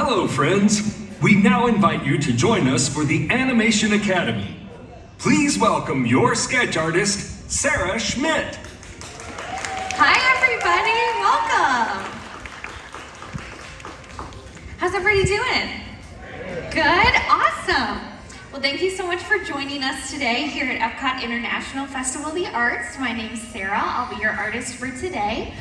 Hello, friends. We now invite you to join us for the Animation Academy. Please welcome your sketch artist, Sarah Schmidt. Hi, everybody. Welcome. How's everybody doing? Good? Awesome. Well, thank you so much for joining us today here at EPCOT International Festival of the Arts. My name's Sarah. I'll be your artist for today.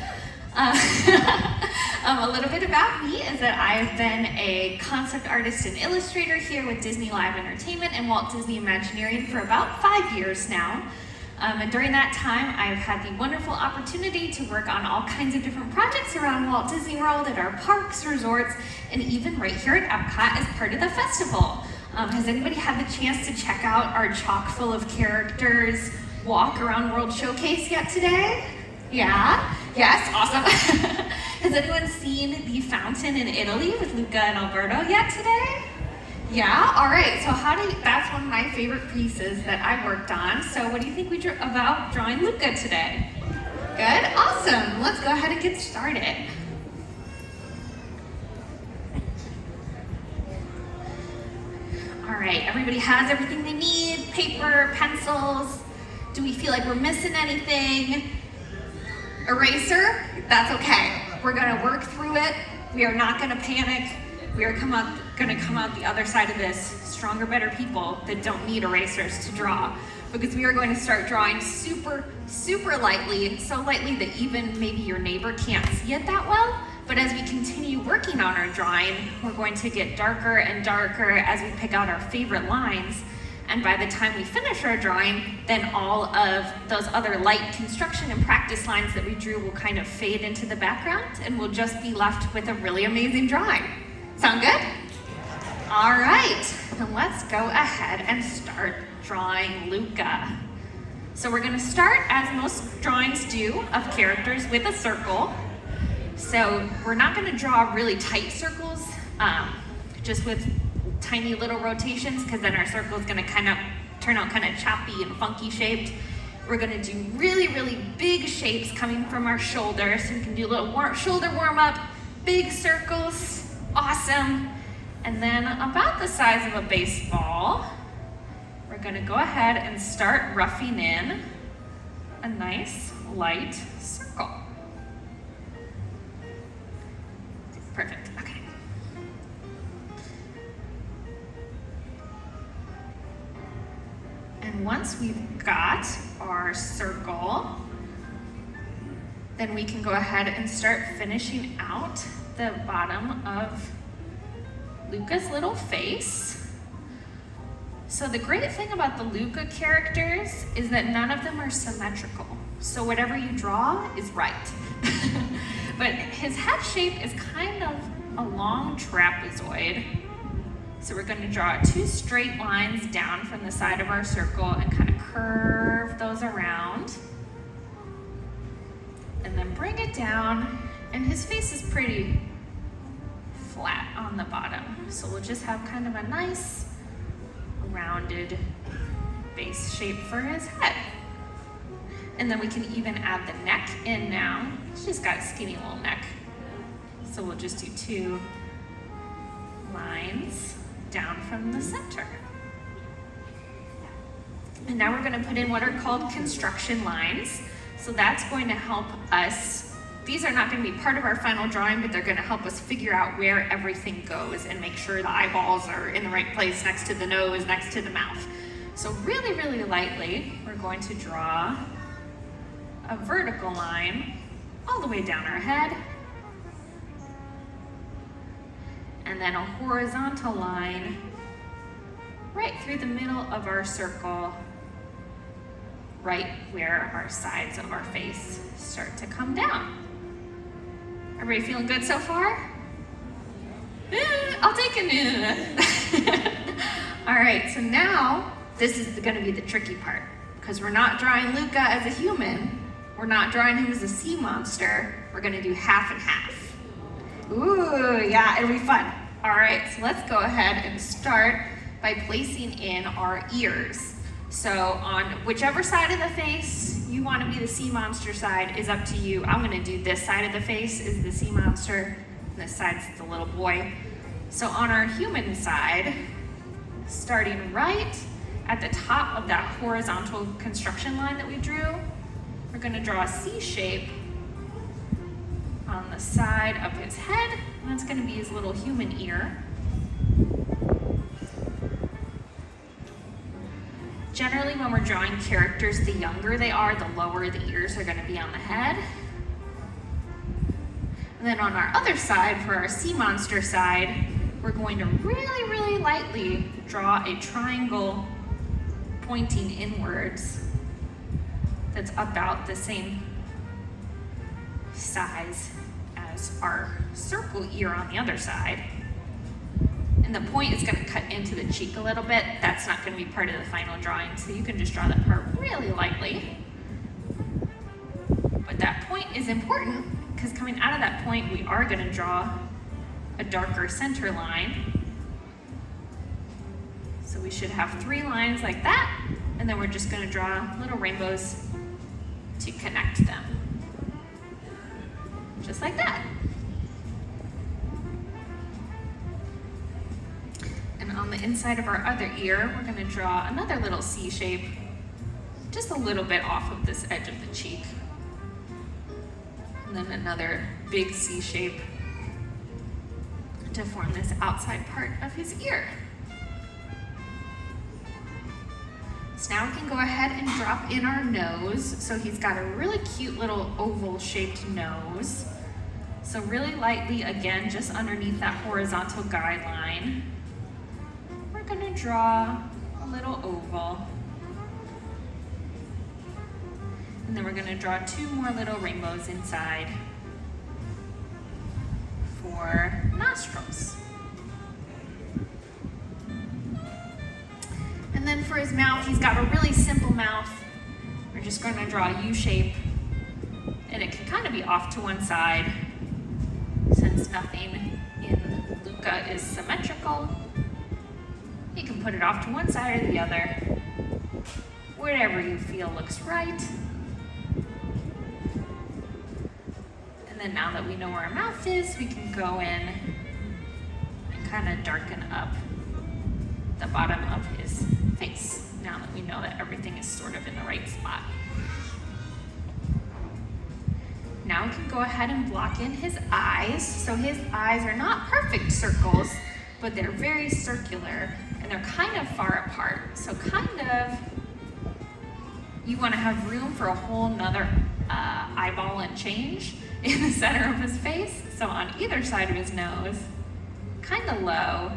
A little bit about me is that I've been a concept artist and illustrator here with Disney Live Entertainment and Walt Disney Imagineering for about 5 years now. And during that time, I've had the wonderful opportunity to work on all kinds of different projects around Walt Disney World, at our parks, resorts, and even right here at EPCOT as part of the festival. Has anybody had the chance to check out our chock full of characters walk around World Showcase yet today? Yeah? Yes? Awesome. Has anyone seen the fountain in Italy with Luca and Alberto yet today? Yeah? All right. So that's one of my favorite pieces that I worked on. So what do you think about drawing Luca today? Good? Awesome. Let's go ahead and get started. All right. Everybody has everything they need? Paper, pencils? Do we feel like we're missing anything? Eraser? That's okay. We're gonna work through it. We are not gonna panic. We are gonna come out the other side of this stronger, better people that don't need erasers to draw, because we are going to start drawing super, super lightly, so lightly that even maybe your neighbor can't see it that well. But as we continue working on our drawing, we're going to get darker and darker as we pick out our favorite lines. And by the time we finish our drawing, then all of those other light construction and practice lines that we drew will kind of fade into the background, and we'll just be left with a really amazing drawing. Sound good? All right, then let's go ahead and start drawing Luca. So we're gonna start, as most drawings do, of characters with a circle. So we're not gonna draw really tight circles, just with tiny little rotations, because then our circle is going to kind of turn out kind of choppy and funky shaped. We're going to do really, really big shapes coming from our shoulders. So we can do a little shoulder warm up, big circles, awesome. And then about the size of a baseball, we're going to go ahead and start roughing in a nice light circle. Perfect. Okay. And once we've got our circle, then we can go ahead and start finishing out the bottom of Luca's little face. So the great thing about the Luca characters is that none of them are symmetrical. So whatever you draw is right. But his head shape is kind of a long trapezoid. So we're going to draw 2 straight lines down from the side of our circle and kind of curve those around. And then bring it down, and his face is pretty flat on the bottom. So we'll just have kind of a nice rounded base shape for his head. And then we can even add the neck in now. He's just got a skinny little neck. So we'll just do 2 lines down from the center. And now we're going to put in what are called construction lines. So that's going to help us. These are not going to be part of our final drawing, but they're going to help us figure out where everything goes and make sure the eyeballs are in the right place, next to the nose, next to the mouth. So really, really lightly, we're going to draw a vertical line all the way down our head, and then a horizontal line right through the middle of our circle, right where our sides of our face start to come down. Everybody feeling good so far? I'll take it. All right, so now this is going to be the tricky part, because we're not drawing Luca as a human. We're not drawing him as a sea monster. We're going to do half and half. Ooh, yeah, it'll be fun. All right, so let's go ahead and start by placing in our ears. So on whichever side of the face you want to be the sea monster side is up to you. I'm going to do this side of the face is the sea monster, and this side's the little boy. So on our human side, starting right at the top of that horizontal construction line that we drew, we're going to draw a C shape on the side of his head, and that's going to be his little human ear. Generally, when we're drawing characters, the younger they are, the lower the ears are going to be on the head. And then on our other side, for our sea monster side, we're going to really, really lightly draw a triangle pointing inwards that's about the same size as our circle ear on the other side. And the point is going to cut into the cheek a little bit. That's not going to be part of the final drawing, so you can just draw that part really lightly. But that point is important because coming out of that point, we are going to draw a darker center line. So we should have 3 lines like that, and then we're just going to draw little rainbows to connect them. Just like that. And on the inside of our other ear, we're going to draw another little C shape, just a little bit off of this edge of the cheek. And then another big C shape to form this outside part of his ear. So now we can go ahead and drop in our nose. So he's got a really cute little oval shaped nose. So really lightly, again, just underneath that horizontal guideline, we're gonna draw a little oval. And then we're gonna draw 2 more little rainbows inside for nostrils. And then for his mouth, he's got a really simple mouth. We're just going to draw a U shape, and it can kind of be off to one side since nothing in Luca is symmetrical. You can put it off to one side or the other, whatever you feel looks right. And then now that we know where our mouth is, we can go in and kind of darken up the bottom of his face, now that we know that everything is sort of in the right spot. Now we can go ahead and block in his eyes. So his eyes are not perfect circles, but they're very circular, and they're kind of far apart. So kind of, you want to have room for a whole nother eyeball and change in the center of his face. So on either side of his nose, kind of low,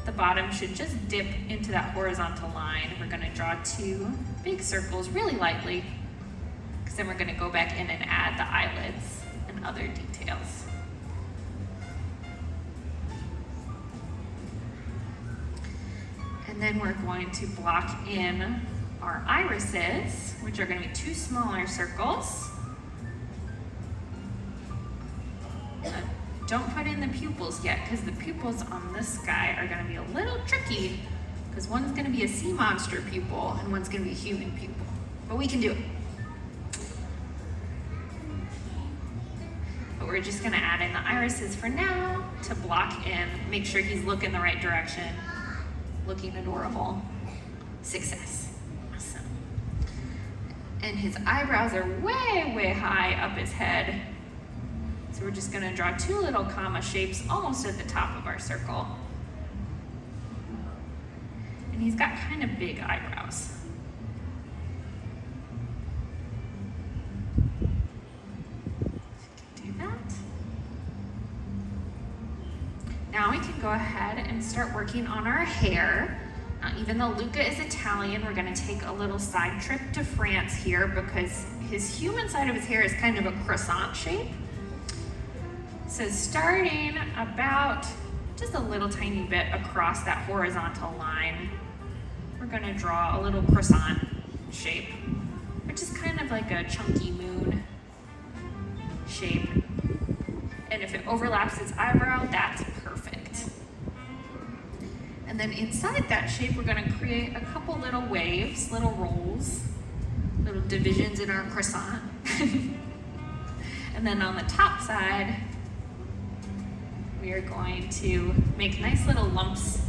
the bottom should just dip into that horizontal line. We're going to draw 2 big circles really lightly, because then we're going to go back in and add the eyelids and other details. And then we're going to block in our irises, which are going to be 2 smaller circles. Don't put in the pupils yet, because the pupils on this guy are going to be a little tricky, because one's going to be a sea monster pupil and one's going to be a human pupil. But we can do it. But we're just going to add in the irises for now to block in, make sure he's looking the right direction, looking adorable. Success. Awesome. And his eyebrows are way, way high up his head. So we're just going to draw 2 little comma shapes almost at the top of our circle. And he's got kind of big eyebrows. So you can do that. Now we can go ahead and start working on our hair. Now, even though Luca is Italian, we're going to take a little side trip to France here, because his human side of his hair is kind of a croissant shape. So starting about just a little tiny bit across that horizontal line, we're going to draw a little croissant shape, which is kind of like a chunky moon shape. And if it overlaps its eyebrow, that's perfect. And then inside that shape, we're going to create a couple little waves, little rolls, little divisions in our croissant. And then on the top side, we are going to make nice little lumps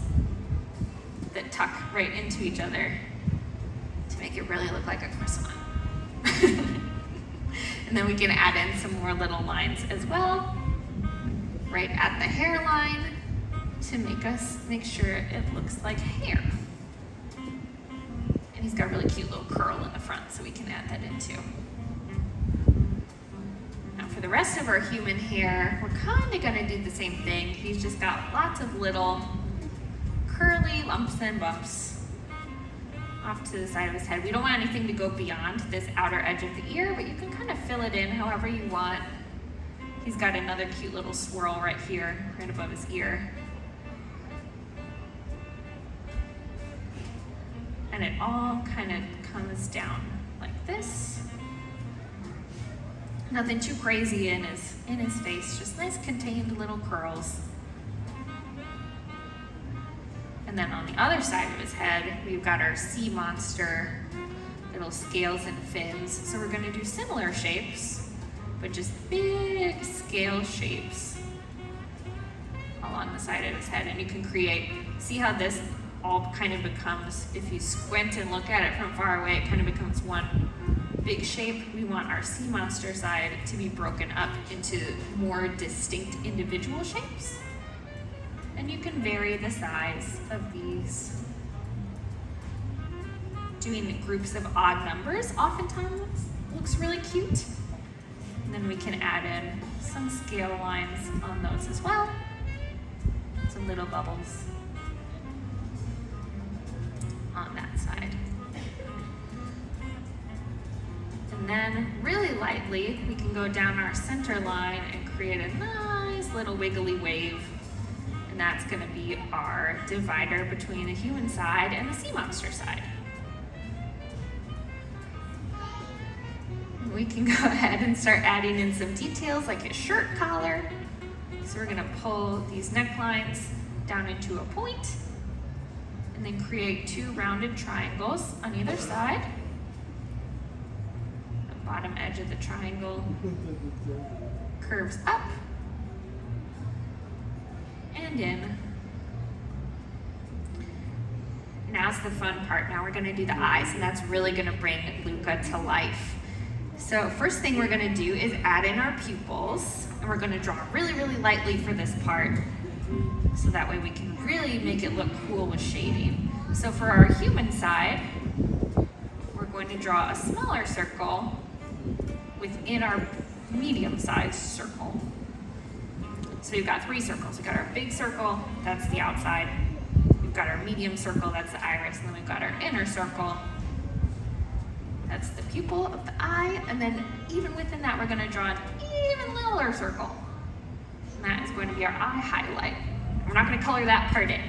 that tuck right into each other to make it really look like a croissant. And then we can add in some more little lines as well, right at the hairline, to make sure it looks like hair. And he's got a really cute little curl in the front, so we can add that in too. Now for the rest of our human hair, we're kind of gonna do the same thing. He's just got lots of little curly lumps and bumps off to the side of his head. We don't want anything to go beyond this outer edge of the ear, but you can kind of fill it in however you want. He's got another cute little swirl right here, right above his ear. And it all kind of comes down like this. Nothing too crazy in his face, just nice contained little curls. And then on the other side of his head, we've got our sea monster, little scales and fins. So we're gonna do similar shapes, but just big scale shapes along the side of his head. And you can see how this all kind of becomes, if you squint and look at it from far away, it kind of becomes one big shape. We want our sea monster side to be broken up into more distinct individual shapes. And you can vary the size of these. Doing groups of odd numbers oftentimes looks really cute. And then we can add in some scale lines on those as well. Some little bubbles on that side. And then really lightly, we can go down our center line and create a nice little wiggly wave. And that's gonna be our divider between the human side and the sea monster side. We can go ahead and start adding in some details like his shirt collar. So we're gonna pull these necklines down into a point and then create 2 rounded triangles on either side. The bottom edge of the triangle curves up and in. Now's the fun part. Now we're gonna do the eyes, and that's really gonna bring Luca to life. So first thing we're gonna do is add in our pupils, and we're gonna draw really, really lightly for this part, so that way we can really make it look cool with shading. So for our human side, we're going to draw a smaller circle within our medium-sized circle. So you've got 3 circles. We've got our big circle, that's the outside. We've got our medium circle, that's the iris, and then we've got our inner circle. That's the pupil of the eye, and then even within that, we're gonna draw an even littler circle. And that is going to be our eye highlight. We're not gonna color that part in.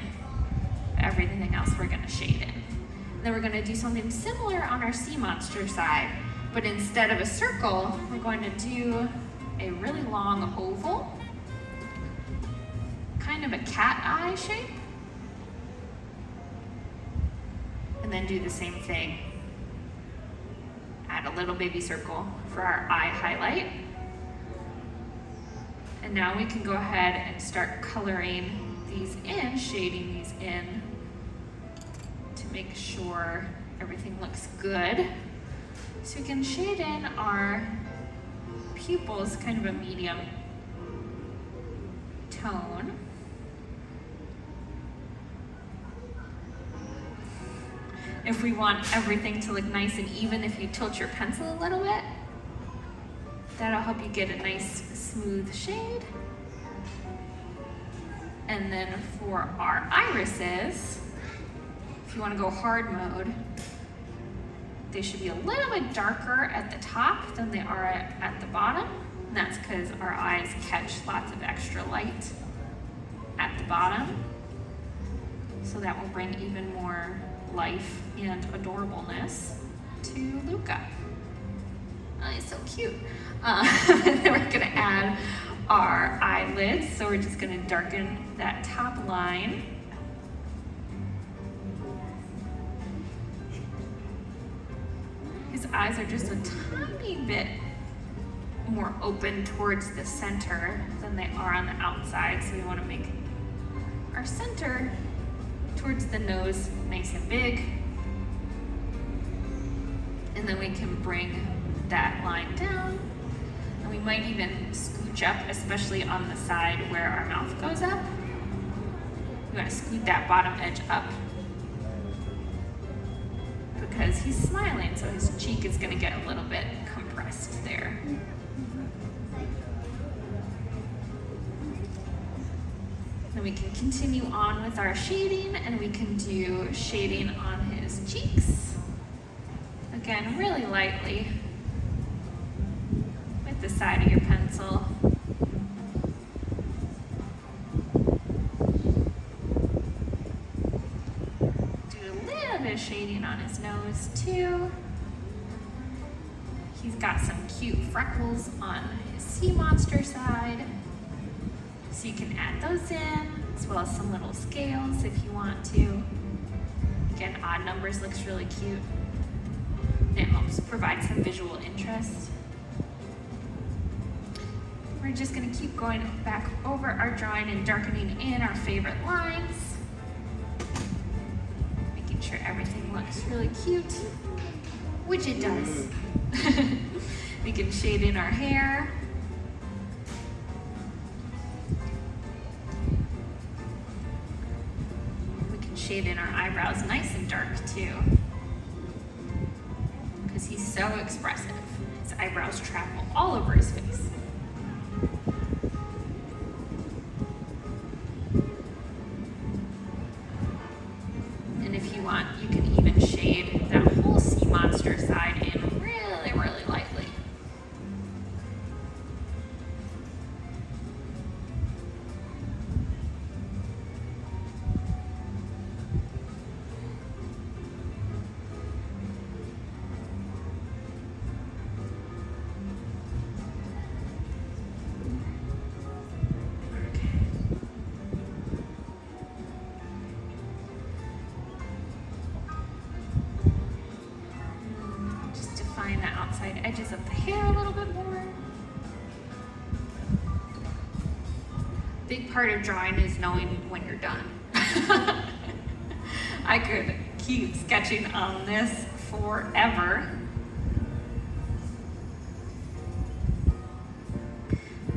Everything else we're gonna shade in. And then we're gonna do something similar on our sea monster side, but instead of a circle, we're going to do a really long oval, kind of a cat eye shape. And then do the same thing. Add a little baby circle for our eye highlight. And now we can go ahead and start coloring these in, shading these in to make sure everything looks good. So we can shade in our pupils, kind of a medium tone. If we want everything to look nice and even, if you tilt your pencil a little bit, that'll help you get a nice smooth shade. And then for our irises, if you want to go hard mode, they should be a little bit darker at the top than they are at the bottom. And that's because our eyes catch lots of extra light at the bottom. So that will bring even more life and adorableness to Luca. Oh, he's so cute. And then we're gonna add our eyelids. So we're just gonna darken that top line. His eyes are just a tiny bit more open towards the center than they are on the outside. So we want to make our center towards the nose nice and big. And then we can bring that line down. And we might even scooch up, especially on the side where our mouth goes up. You want to scoot that bottom edge up because he's smiling, so his cheek is going to get a little bit compressed there. Then we can continue on with our shading, and we can do shading on his cheeks. Again, really lightly with the side of your pencil. Shading on his nose too. He's got some cute freckles on his sea monster side, so you can add those in, as well as some little scales if you want to. Again, odd numbers looks really cute. It helps provide some visual interest. We're just going to keep going back over our drawing and darkening in our favorite lines. Sure everything looks really cute, which it does. We can shade in our hair. We can shade in our eyebrows nice and dark too, because he's so expressive. His eyebrows travel all over his face. You can even shade that whole sea monster side in really, really lightly. Edges of the hair a little bit more. Big part of drawing is knowing when you're done. I could keep sketching on this forever.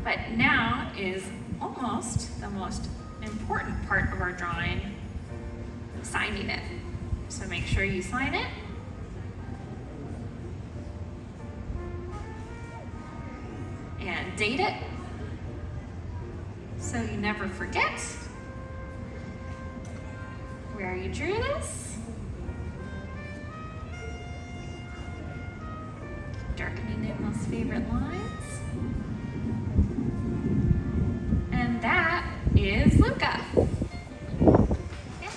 But now is almost the most important part of our drawing, signing it. So make sure you sign it. And date it so you never forget where you drew this. Darkening in those favorite lines. And that is Luca. Yay.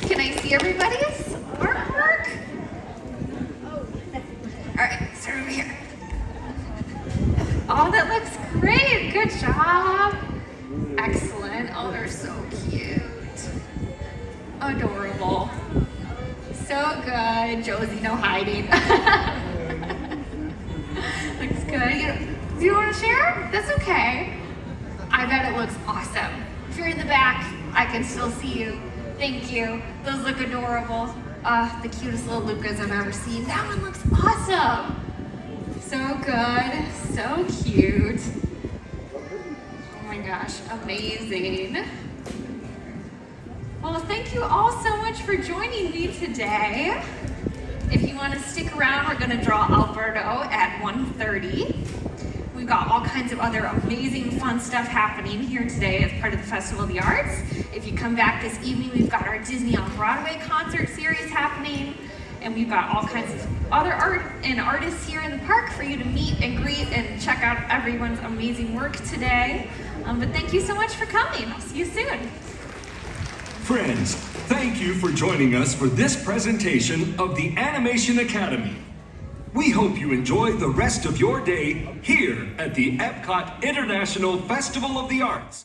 Can I see everybody's artwork? All right, start over here. Oh, that looks great. Good job. Excellent. Oh, they're so cute. Adorable. So good. Josie, no hiding. Looks good. Do you want to share? That's okay. I bet it looks awesome. If you're in the back, I can still see you. Thank you. Those look adorable. The cutest little Lucas I've ever seen. That one looks awesome. So good, so cute. Oh my gosh, amazing. Well, thank you all so much for joining me today. If you want to stick around, we're going to draw Alberto at 1:30. We've got all kinds of other amazing fun stuff happening here today as part of the Festival of the Arts. If you come back this evening, we've got our Disney on Broadway concert series happening. And we've got all kinds of other art and artists here in the park for you to meet and greet and check out everyone's amazing work today. But thank you so much for coming. I'll see you soon. Friends, thank you for joining us for this presentation of the Animation Academy. We hope you enjoy the rest of your day here at the EPCOT International Festival of the Arts.